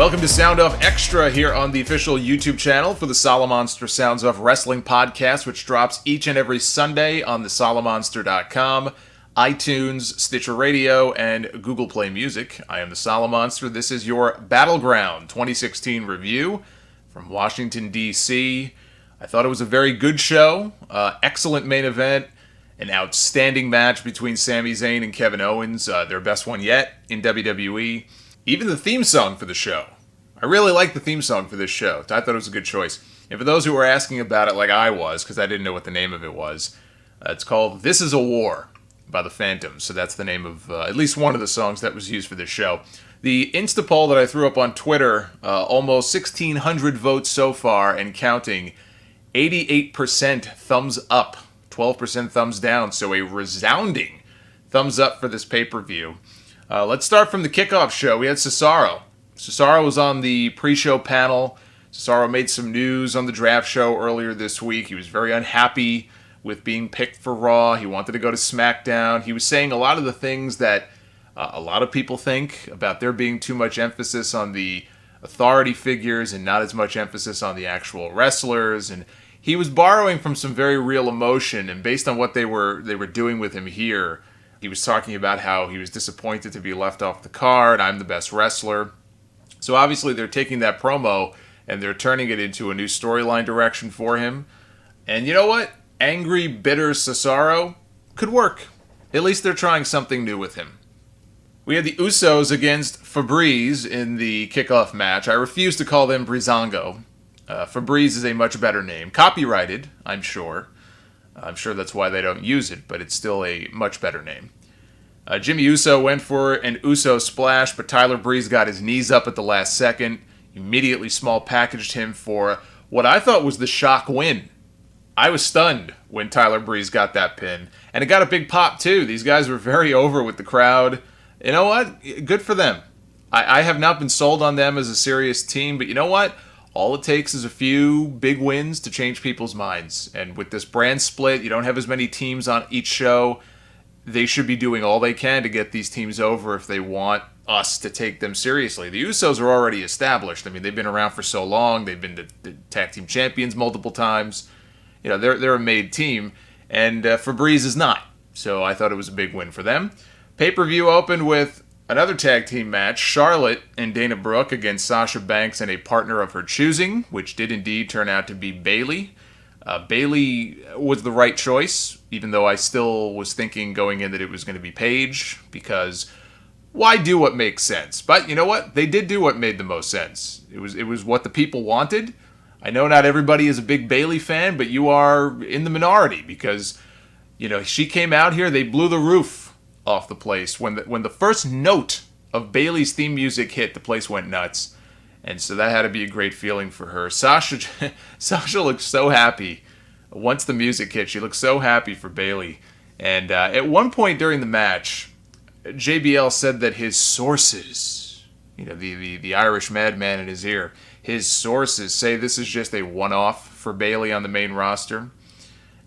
Welcome to Sound Off Extra here on the official YouTube channel for the Solomonster Sounds Off Wrestling podcast, which drops each and every Sunday on the Solomonster.com, iTunes, Stitcher Radio, and Google Play Music. I am the Solomonster. This is your Battleground 2016 review from Washington, D.C. I thought it was a very good show, excellent main event, an outstanding match between Sami Zayn and Kevin Owens, their best one yet in WWE. Even the theme song for the show. I really like the theme song for this show. I thought it was a good choice. And for those who were asking about it like I was, because I didn't know what the name of it was, it's called This Is a War by the Phantoms. So that's the name of at least one of the songs that was used for this show. The Insta poll that I threw up on Twitter, almost 1,600 votes so far and counting, 88% thumbs up, 12% thumbs down. So a resounding thumbs up for this pay-per-view. Let's start from the kickoff show. We had Cesaro. Cesaro was on the pre-show panel. Cesaro made some news on the draft show earlier this week. He was very unhappy with being picked for Raw. He wanted to go to SmackDown. He was saying a lot of the things that a lot of people think about there being too much emphasis on the authority figures and not as much emphasis on the actual wrestlers. And he was borrowing from some very real emotion. And based on what they were doing with him here, he was talking about how he was disappointed to be left off the card. I'm the best wrestler. So obviously they're taking that promo and they're turning it into a new storyline direction for him. And you know what? Angry, bitter Cesaro could work. At least they're trying something new with him. We had the Usos against Febreze in the kickoff match. I refuse to call them Breezango. Febreze is a much better name. Copyrighted, I'm sure. I'm sure that's why they don't use it, but it's still a much better name. Jimmy Uso went for an Uso splash, but Tyler Breeze got his knees up at the last second. Immediately small packaged him for what I thought was the shock win. I was stunned when Tyler Breeze got that pin. And it got a big pop, too. These guys were very over with the crowd. You know what? Good for them. I have not been sold on them as a serious team, but you know what? All it takes is a few big wins to change people's minds. And with this brand split, you don't have as many teams on each show. They should be doing all they can to get these teams over if they want us to take them seriously. The Usos are already established. I mean, they've been around for so long. They've been the tag team champions multiple times. You know, they're a made team. And Febreze is not. So I thought it was a big win for them. Pay-per-view opened with another tag team match, Charlotte and Dana Brooke against Sasha Banks and a partner of her choosing, which did indeed turn out to be Bayley. Bayley was the right choice, even though I still was thinking going in that it was going to be Paige, because why do what makes sense? But you know what? They did do what made the most sense. It was what the people wanted. I know not everybody is a big Bayley fan, but you are in the minority because, you know, she came out here, they blew the roof off the place. When the first note of Bayley's theme music hit, the place went nuts. And so that had to be a great feeling for her. Sasha looked so happy. Once the music hit, she looked so happy for Bayley. And at one point during the match, JBL said that his sources, you know, the Irish madman in his ear, his sources say this is just a one-off for Bayley on the main roster.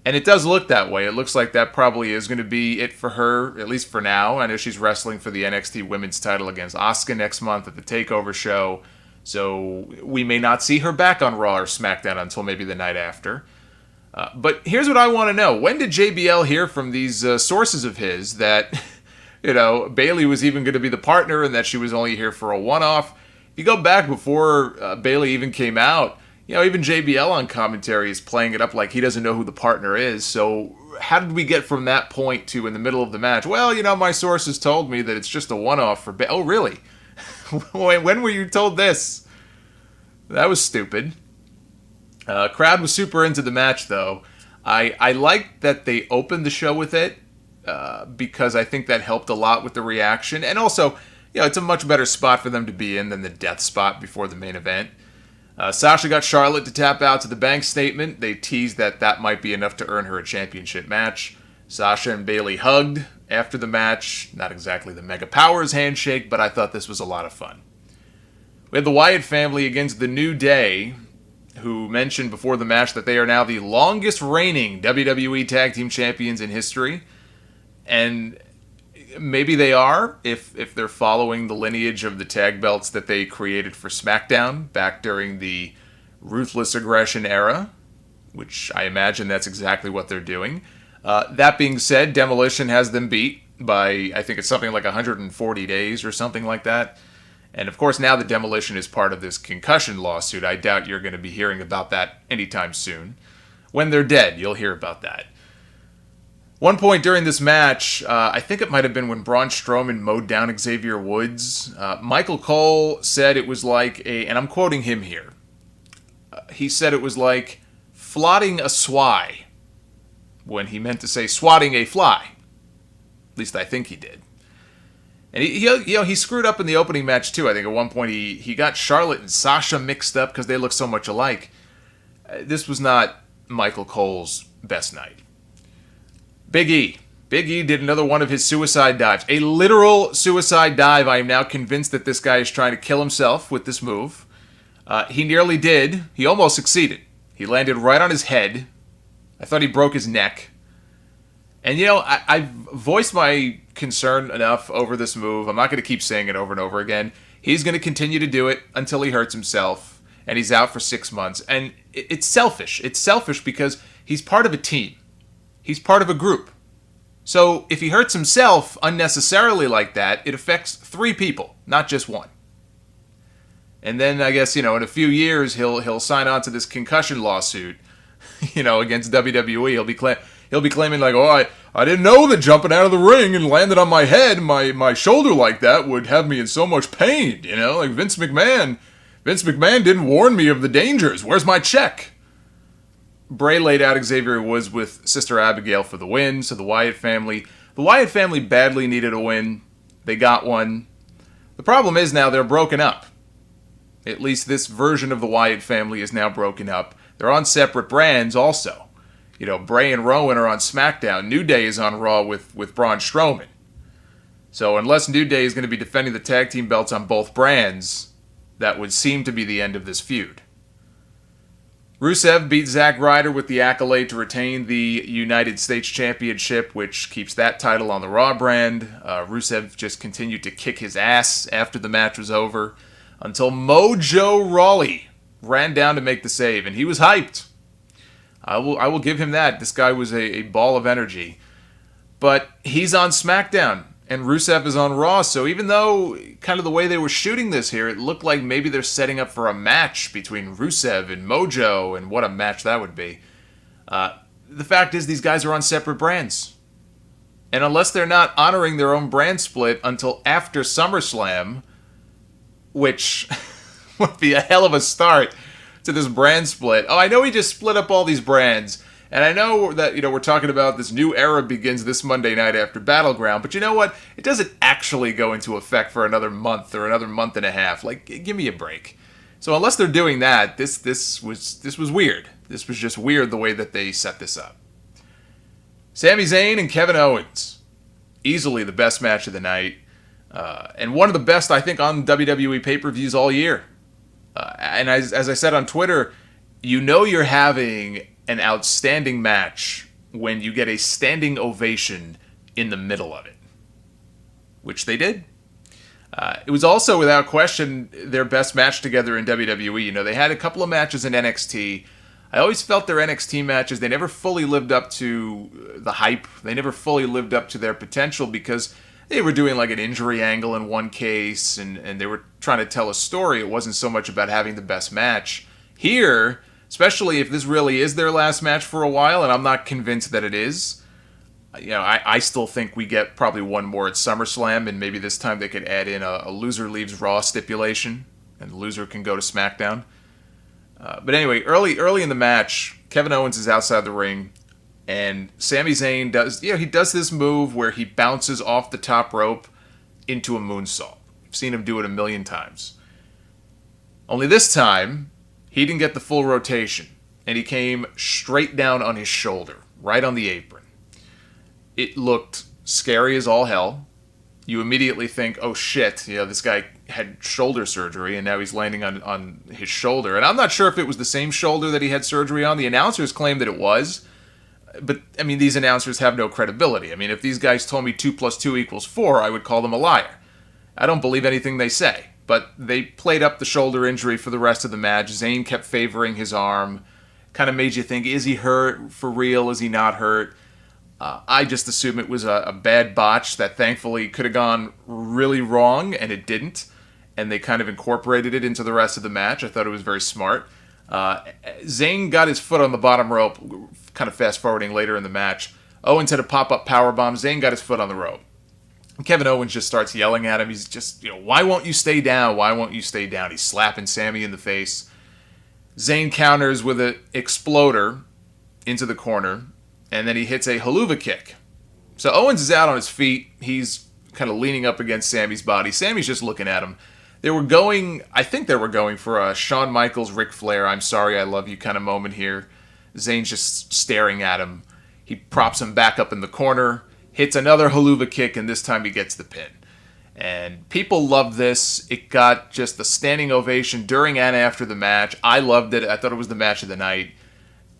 And it does look that way. It looks like that probably is going to be it for her, at least for now. I know she's wrestling for the NXT Women's title against Asuka next month at the TakeOver show. So we may not see her back on Raw or SmackDown until maybe the night after. But here's what I want to know. When did JBL hear from these sources of his that, you know, Bayley was even going to be the partner and that she was only here for a one-off? If you go back before Bayley even came out, you know, even JBL on commentary is playing it up like he doesn't know who the partner is. So how did we get from that point to in the middle of the match? Well, you know, my sources told me that it's just a one-off for Bayley. Oh, really? When were you told this? That was stupid. Crowd was super into the match, though. I liked that they opened the show with it because I think that helped a lot with the reaction. And also, you know, it's a much better spot for them to be in than the death spot before the main event. Sasha got Charlotte to tap out to the bank statement. They teased that might be enough to earn her a championship match. Sasha and Bayley hugged after the match. Not exactly the Mega Powers handshake, but I thought this was a lot of fun. We had the Wyatt family against the New Day, who mentioned before the match that they are now the longest reigning WWE Tag Team Champions in history. And maybe they are, if they're following the lineage of the tag belts that they created for SmackDown back during the Ruthless Aggression era, which I imagine that's exactly what they're doing. That being said, Demolition has them beat by, I think it's something like 140 days or something like that. And of course, now that Demolition is part of this concussion lawsuit, I doubt you're going to be hearing about that anytime soon. When they're dead, you'll hear about that. One point during this match, I think it might have been when Braun Strowman mowed down Xavier Woods, Michael Cole said it was like and I'm quoting him here, he said it was like flotting a swai, when he meant to say swatting a fly. At least I think he did. And he screwed up in the opening match too. I think at one point he got Charlotte and Sasha mixed up because they look so much alike. This was not Michael Cole's best night. Big E did another one of his suicide dives. A literal suicide dive. I am now convinced that this guy is trying to kill himself with this move. He nearly did. He almost succeeded. He landed right on his head. I thought he broke his neck. And, I've voiced my concern enough over this move. I'm not going to keep saying it over and over again. He's going to continue to do it until he hurts himself, and he's out for 6 months. And it's selfish. It's selfish because he's part of a team. He's part of a group. So if he hurts himself unnecessarily like that, it affects 3 people, not just 1. And then I guess, in a few years, he'll sign on to this concussion lawsuit, against WWE. He'll be claiming like, oh, I didn't know that jumping out of the ring and landing on my head, my shoulder like that would have me in so much pain. Like Vince McMahon didn't warn me of the dangers. Where's my check? Bray laid out Xavier Woods with Sister Abigail for the win, so the Wyatt family badly needed a win. They got one. The problem is now they're broken up. At least this version of the Wyatt family is now broken up. They're on separate brands also. Bray and Rowan are on SmackDown. New Day is on Raw with Braun Strowman. So unless New Day is going to be defending the tag team belts on both brands, that would seem to be the end of this feud. Rusev beat Zack Ryder with the accolade to retain the United States Championship, which keeps that title on the Raw brand. Rusev just continued to kick his ass after the match was over until Mojo Rawley ran down to make the save, and he was hyped. I will give him that. This guy was a ball of energy. But he's on SmackDown, and Rusev is on Raw, so even though kind of the way they were shooting this here, it looked like maybe they're setting up for a match between Rusev and Mojo, and what a match that would be. The fact is, these guys are on separate brands. And unless they're not honoring their own brand split until after SummerSlam, which would be a hell of a start to this brand split. Oh, I know he just split up all these brands. And I know that, we're talking about this new era begins this Monday night after Battleground, but you know what? It doesn't actually go into effect for another month or another month and a half. Like, give me a break. So unless they're doing that, this was weird. This was just weird the way that they set this up. Sami Zayn and Kevin Owens. Easily the best match of the night. And one of the best, I think, on WWE pay-per-views all year. And as I said on Twitter, you're having an outstanding match when you get a standing ovation in the middle of it, which they did. It was also, without question, their best match together in WWE. They had a couple of matches in NXT. I always felt their NXT matches, they never fully lived up to the hype. They never fully lived up to their potential because they were doing like an injury angle in one case, and they were trying to tell a story. It wasn't so much about having the best match. Here, especially if this really is their last match for a while, and I'm not convinced that it is. I still think we get probably one more at SummerSlam, and maybe this time they could add in a loser leaves Raw stipulation, and the loser can go to SmackDown. But anyway, early in the match, Kevin Owens is outside the ring, and Sami Zayn does this move where he bounces off the top rope into a moonsault. I've seen him do it a million times. Only this time, he didn't get the full rotation, and he came straight down on his shoulder, right on the apron. It looked scary as all hell. You immediately think, oh shit, this guy had shoulder surgery, and now he's landing on his shoulder. And I'm not sure if it was the same shoulder that he had surgery on. The announcers claimed that it was. But, I mean, these announcers have no credibility. I mean, if these guys told me 2 plus 2 equals 4, I would call them a liar. I don't believe anything they say. But they played up the shoulder injury for the rest of the match. Zayn kept favoring his arm. Kind of made you think, is he hurt for real? Is he not hurt? I just assume it was a bad botch that thankfully could have gone really wrong, and it didn't. And they kind of incorporated it into the rest of the match. I thought it was very smart. Zayn got his foot on the bottom rope, kind of fast-forwarding later in the match. Owens had a pop-up powerbomb. Zayn got his foot on the rope. And Kevin Owens just starts yelling at him. He's just, why won't you stay down? Why won't you stay down? He's slapping Sami in the face. Zayn counters with an exploder into the corner, and then he hits a haluva kick. So Owens is out on his feet. He's kind of leaning up against Sami's body. Sami's just looking at him. I think they were going for a Shawn Michaels, Ric Flair, I'm sorry, I love you kind of moment here. Zayn's just staring at him. He props him back up in the corner, hits another haluva kick, and this time he gets the pin. And people loved this. It got just a standing ovation during and after the match. I loved it. I thought it was the match of the night.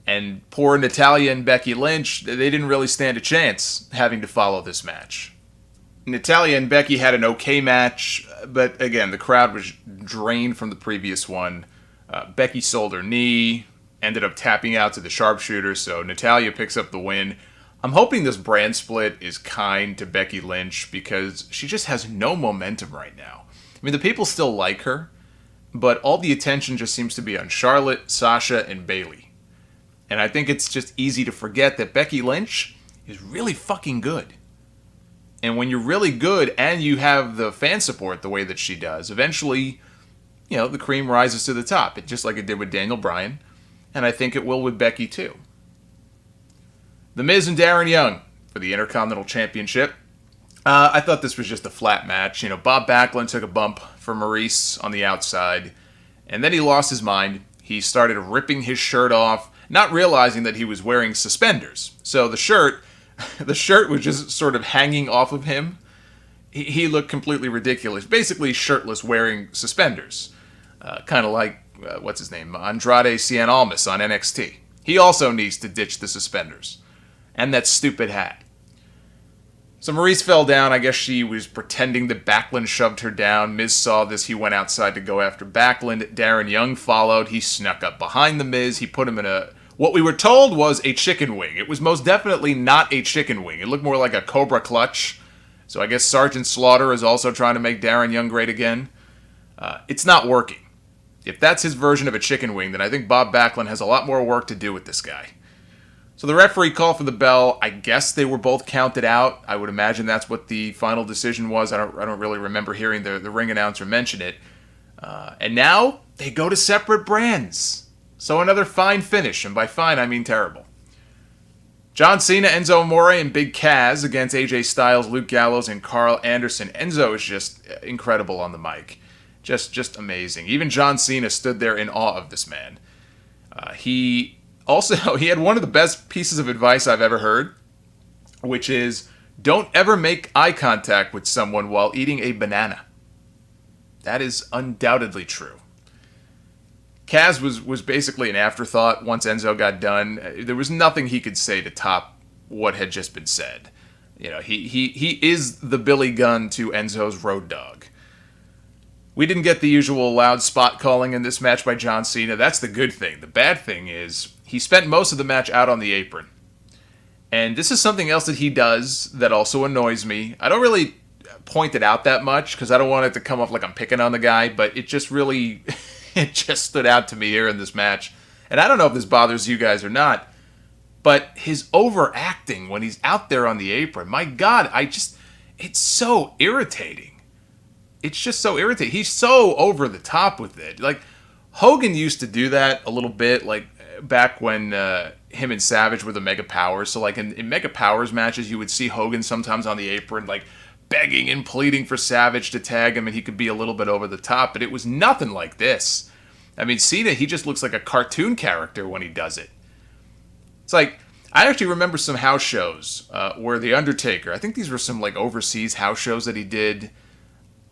And poor Natalya and Becky Lynch, they didn't really stand a chance having to follow this match. Natalya and Becky had an okay match, but again, the crowd was drained from the previous one. Becky sold her knee, ended up tapping out to the sharpshooter, so Natalya picks up the win. I'm hoping this brand split is kind to Becky Lynch because she just has no momentum right now. I mean, the people still like her, but all the attention just seems to be on Charlotte, Sasha, and Bayley. And I think it's just easy to forget that Becky Lynch is really fucking good. And when you're really good and you have the fan support the way that she does, eventually, the cream rises to the top. Just like it did with Daniel Bryan. And I think it will with Becky too. The Miz and Darren Young for the Intercontinental Championship. I thought this was just a flat match. Bob Backlund took a bump for Maurice on the outside. And then he lost his mind. He started ripping his shirt off, not realizing that he was wearing suspenders. So the shirt was just sort of hanging off of him. He looked completely ridiculous. Basically shirtless wearing suspenders. Kind of like, what's his name? Andrade Cien Almas on NXT. He also needs to ditch the suspenders. And that stupid hat. So Maurice fell down. I guess she was pretending that Backlund shoved her down. Miz saw this. He went outside to go after Backlund. Darren Young followed. He snuck up behind the Miz. He put him in what we were told was a chicken wing. It was most definitely not a chicken wing. It looked more like a Cobra clutch. So I guess Sergeant Slaughter is also trying to make Darren Young great again. It's not working. If that's his version of a chicken wing, then I think Bob Backlund has a lot more work to do with this guy. So the referee called for the bell. I guess they were both counted out. I would imagine that's what the final decision was. I don't really remember hearing the ring announcer mention it. And now they go to separate brands. So another fine finish, and by fine I mean terrible. John Cena, Enzo Amore, and Big Kaz against AJ Styles, Luke Gallows, and Carl Anderson. Enzo is just incredible on the mic. Just amazing. Even John Cena stood there in awe of this man. He had one of the best pieces of advice I've ever heard, which is, don't ever make eye contact with someone while eating a banana. That is undoubtedly true. Kaz was basically an afterthought once Enzo got done. There was nothing he could say to top what had just been said. He is the Billy Gunn to Enzo's Road Dogg. We didn't get the usual loud spot calling in this match by John Cena. That's the good thing. The bad thing is he spent most of the match out on the apron. And this is something else that he does that also annoys me. I don't really point it out that much because I don't want it to come off like I'm picking on the guy, but it just really it just stood out to me here in this match. And I don't know if this bothers you guys or not, but his overacting when he's out there on the apron, my God, it's so irritating. It's just so irritating. He's so over the top with it. Like, Hogan used to do that a little bit, like, back when him and Savage were the Mega Powers. So, like, in Mega Powers matches, you would see Hogan sometimes on the apron, like, begging and pleading for Savage to tag him, and he could be a little bit over the top. But it was nothing like this. I mean, Cena, he just looks like a cartoon character when he does it. It's like, I actually remember some house shows where The Undertaker, I think these were some, like, overseas house shows that he did.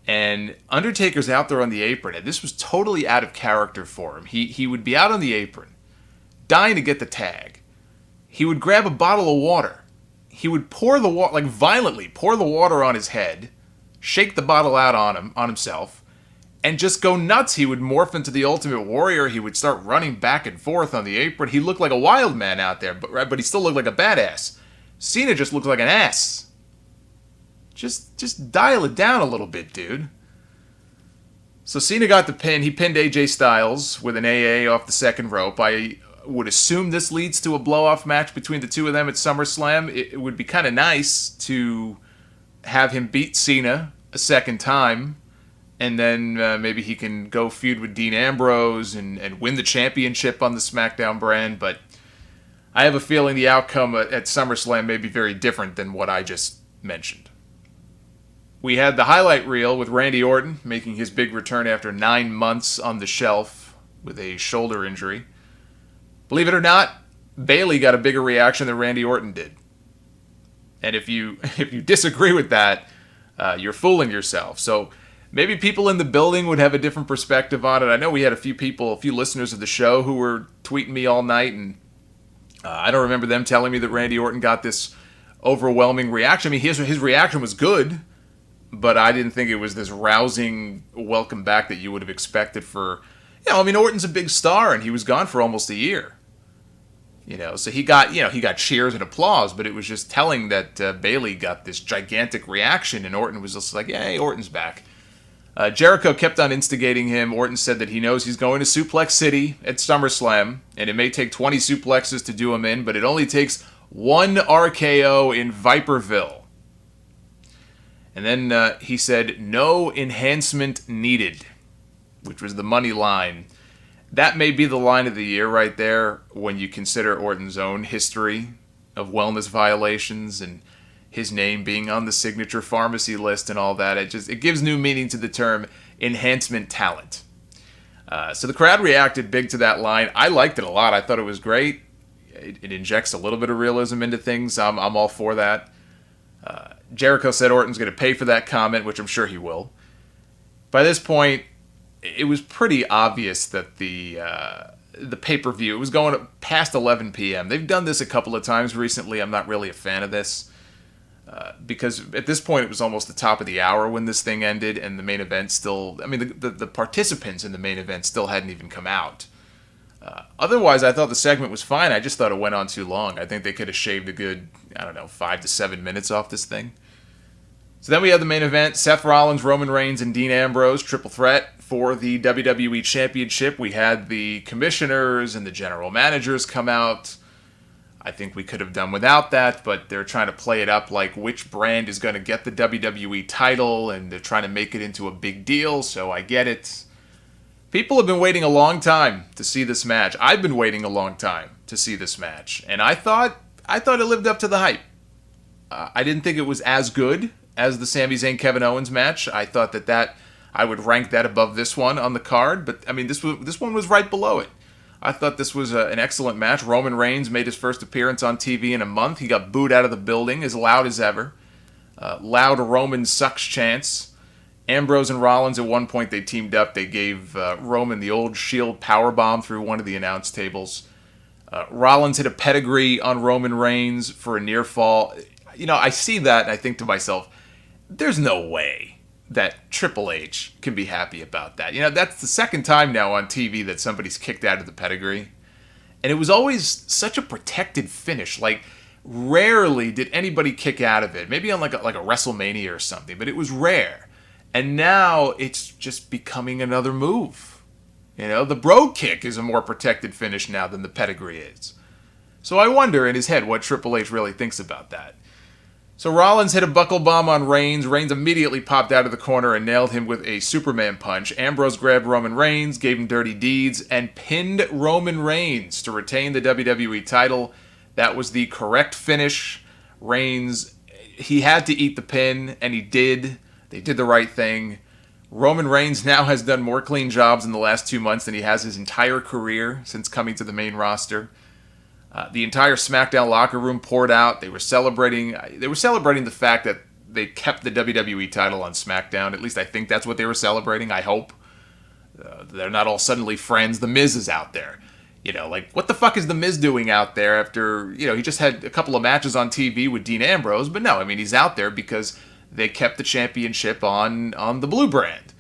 And Undertaker's out there on the apron, and this was totally out of character for him. He would be out on the apron, dying to get the tag. he would grab a bottle of water. He would pour the water, like violently pour the water on his head, shake the bottle out on himself, and just go nuts. He would morph into the Ultimate Warrior. He would start running back and forth on the apron. He looked like a wild man out there, but he still looked like a badass. Cena just looked like an ass. Just dial it down a little bit, dude. So Cena got the pin. He pinned AJ Styles with an AA off the second rope. I would assume this leads to a blow-off match between the two of them at SummerSlam. It would be kind of nice to have him beat Cena a second time, and then maybe he can go feud with Dean Ambrose and win the championship on the SmackDown brand. But I have a feeling the outcome at SummerSlam may be very different than what I just mentioned. We had the highlight reel with Randy Orton making his big return after 9 months on the shelf with a shoulder injury. Believe it or not, Bayley got a bigger reaction than Randy Orton did. And if you disagree with that, you're fooling yourself. So maybe people in the building would have a different perspective on it. I know we had a few listeners of the show who were tweeting me all night, and I don't remember them telling me that Randy Orton got this overwhelming reaction. I mean, his reaction was good, but I didn't think it was this rousing welcome back that you would have expected for, Orton's a big star, and he was gone for almost a year. So he got cheers and applause, but it was just telling that Bayley got this gigantic reaction, and Orton was just like, "Yay, Orton's back." Jericho kept on instigating him. Orton said that he knows he's going to Suplex City at SummerSlam, and it may take 20 suplexes to do him in, but it only takes one RKO in Viperville. And then he said, "No enhancement needed," which was the money line. That may be the line of the year right there when you consider Orton's own history of wellness violations and his name being on the signature pharmacy list and all that. It gives new meaning to the term enhancement talent. So the crowd reacted big to that line. I liked it a lot. I thought it was great. It injects a little bit of realism into things. I'm all for that. Jericho said Orton's going to pay for that comment, which I'm sure he will. By this point, it was pretty obvious that the pay-per-view, it was going past 11 p.m. They've done this a couple of times recently. I'm not really a fan of this because at this point it was almost the top of the hour when this thing ended, and the main event still, the participants in the main event still hadn't even come out. Otherwise, I thought the segment was fine. I just thought it went on too long. I think they could have shaved a good, 5 to 7 minutes off this thing. So then we had the main event, Seth Rollins, Roman Reigns, and Dean Ambrose, triple threat for the WWE Championship. We had the commissioners and the general managers come out. I think we could have done without that, but they're trying to play it up like which brand is going to get the WWE title, and they're trying to make it into a big deal, so I get it. People have been waiting a long time to see this match. I've been waiting a long time to see this match, and I thought it lived up to the hype. I didn't think it was as good as the Sami Zayn Kevin Owens match. I thought that I would rank that above this one on the card, but this one was right below it. I thought this was an excellent match. Roman Reigns made his first appearance on TV in a month. He got booed out of the building as loud as ever. Loud Roman sucks chants. Ambrose and Rollins, at one point, they teamed up. They gave Roman the old Shield powerbomb through one of the announce tables. Rollins hit a pedigree on Roman Reigns for a near fall. I see that and I think to myself, there's no way that Triple H can be happy about that. That's the second time now on TV that somebody's kicked out of the pedigree. And it was always such a protected finish. Like, rarely did anybody kick out of it. Maybe on like a WrestleMania or something, but it was rare. And now it's just becoming another move. The Brogue Kick is a more protected finish now than the pedigree is. So I wonder in his head what Triple H really thinks about that. So Rollins hit a buckle bomb on Reigns. Reigns immediately popped out of the corner and nailed him with a Superman punch. Ambrose grabbed Roman Reigns, gave him dirty deeds, and pinned Roman Reigns to retain the WWE title. That was the correct finish. Reigns, he had to eat the pin, and he did. They did the right thing. Roman Reigns now has done more clean jobs in the last 2 months than he has his entire career since coming to the main roster. The entire SmackDown locker room poured out. They were celebrating the fact that they kept the WWE title on SmackDown. At least I think that's what they were celebrating. I hope. They're not all suddenly friends. The Miz is out there. Like, what the fuck is The Miz doing out there after, he just had a couple of matches on TV with Dean Ambrose? But no, I mean, he's out there because they kept the championship on the blue brand.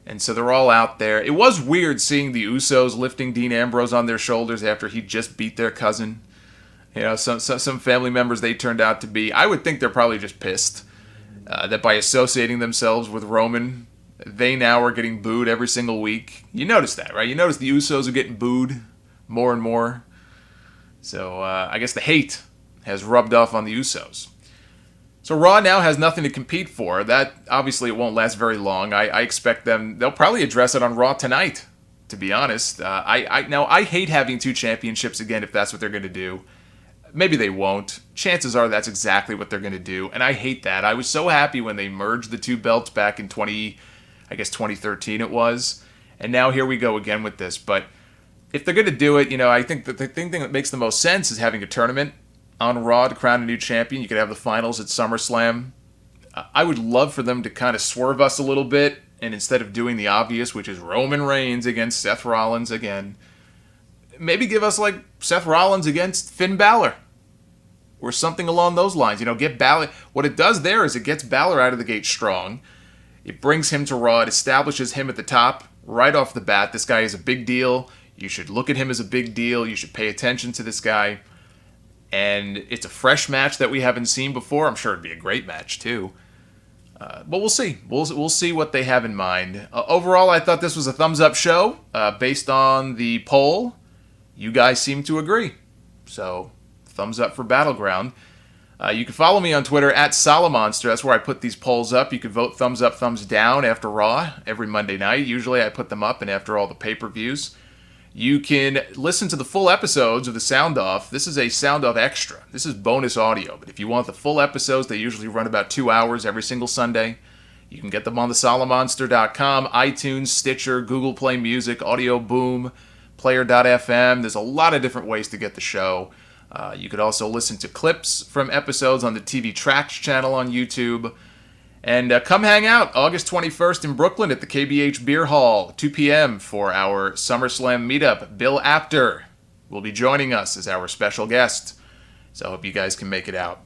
And so they're all out there. It was weird seeing the Usos lifting Dean Ambrose on their shoulders after he just beat their cousin. Some family members they turned out to be. I would think they're probably just pissed that by associating themselves with Roman, they now are getting booed every single week. You notice that, right? You notice the Usos are getting booed more and more. So I guess the hate has rubbed off on the Usos. So Raw now has nothing to compete for. That, obviously, it won't last very long. I expect they'll probably address it on Raw tonight, to be honest. I hate having two championships again if that's what they're going to do. Maybe they won't. Chances are that's exactly what they're going to do, and I hate that. I was so happy when they merged the two belts back in 2013 it was, and now here we go again with this. But if they're going to do it, I think that the thing that makes the most sense is having a tournament on Raw to crown a new champion. You could have the finals at SummerSlam. I would love for them to kind of swerve us a little bit, and instead of doing the obvious, which is Roman Reigns against Seth Rollins again, maybe give us like Seth Rollins against Finn Balor or something along those lines. Get Balor. What it does there is it gets Balor out of the gate strong. It brings him to Raw. It establishes him at the top right off the bat. This guy is a big deal. You should look at him as a big deal. You should pay attention to this guy. And it's a fresh match that we haven't seen before. I'm sure it'd be a great match too. But we'll see. We'll see what they have in mind. Overall, I thought this was a thumbs up show. Based on the poll, you guys seem to agree. So, thumbs up for Battleground. You can follow me on Twitter at Solomonster. That's where I put these polls up. You can vote thumbs up, thumbs down after Raw every Monday night. Usually I put them up and after all the pay-per-views. You can listen to the full episodes of the Sound Off. This is a Sound Off Extra. This is bonus audio. But if you want the full episodes, they usually run about 2 hours every single Sunday. You can get them on the Solomonster.com, iTunes, Stitcher, Google Play Music, Audio Boom, Player.fm. There's a lot of different ways to get the show. You could also listen to clips from episodes on the TV Tracks channel on YouTube. And come hang out August 21st in Brooklyn at the KBH Beer Hall, 2 p.m. for our SummerSlam meetup. Bill Apter will be joining us as our special guest. So I hope you guys can make it out.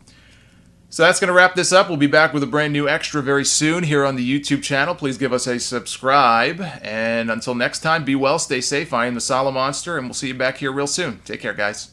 So that's going to wrap this up. We'll be back with a brand new extra very soon here on the YouTube channel. Please give us a subscribe. And until next time, be well, stay safe. I am the Solomonster, and we'll see you back here real soon. Take care, guys.